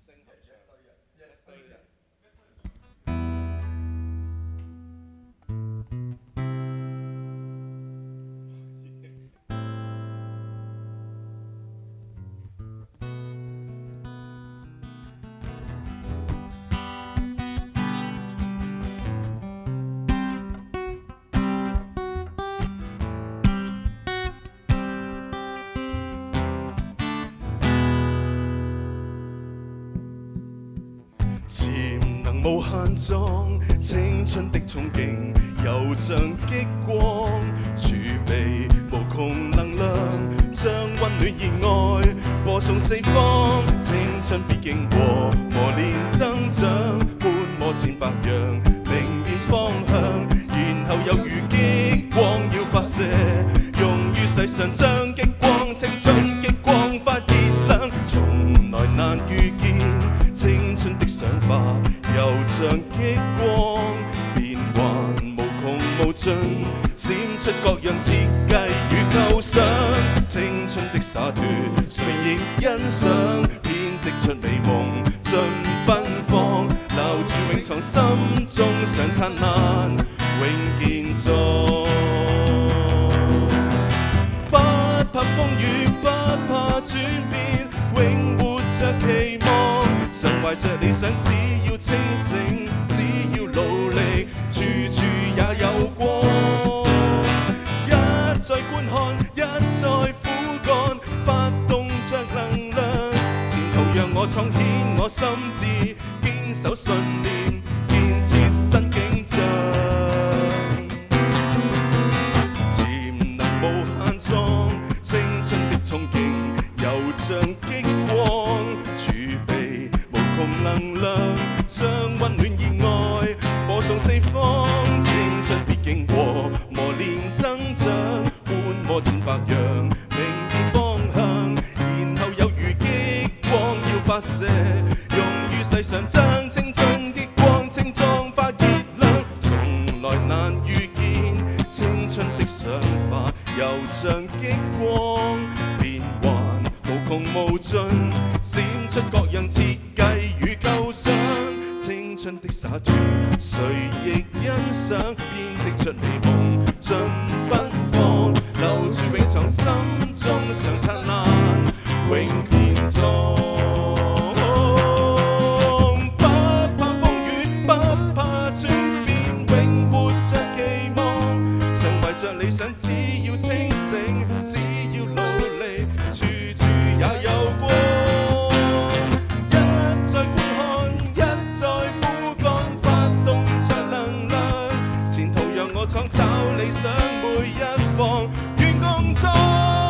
聲合唱，一堆人。潛能無限壯，青春的憧憬又像激光，儲備無窮能量，將溫暖熱愛播送四方。青春必經過磨練增長，半磨千百樣，明辨方向，然後有如激光要發射，用於世上將激光，青春激光發熱亮，從來難遇見。青春的想法又像激光，變幻無窮無盡，閃出各樣設計與構想。青春的灑脱，誰亦欣賞，編織出美夢盡奔放，留住永藏心中常燦爛，永健壯。不怕風雨，不怕轉變，永活着期望。常懷着理想，只要清醒，只要努力，處處也有光。一再觀看，一再苦幹，發動着能量。前途讓我創顯我心志，堅守信念，建設新景象。潛能無限壯，青春的憧憬又像激光，儲備能量將溫暖熱愛播送四方。青春必經過磨練增長，觀摩千百樣，明辨方向，然後有如激光要發射，用於世上將青春激光青壯發熱亮，從來難遇見。青春的想法又像激光，變幻無窮無盡，閃出各樣設計與構想。青春的灑脱，誰亦欣賞，編織出美夢盡奔放，留住永藏心中常燦爛，永健壯。不怕風雨，不怕轉變，永活着期望。常懷着理想，只要清醒，只要努力，處處也有光。創造理想每一方，願共創。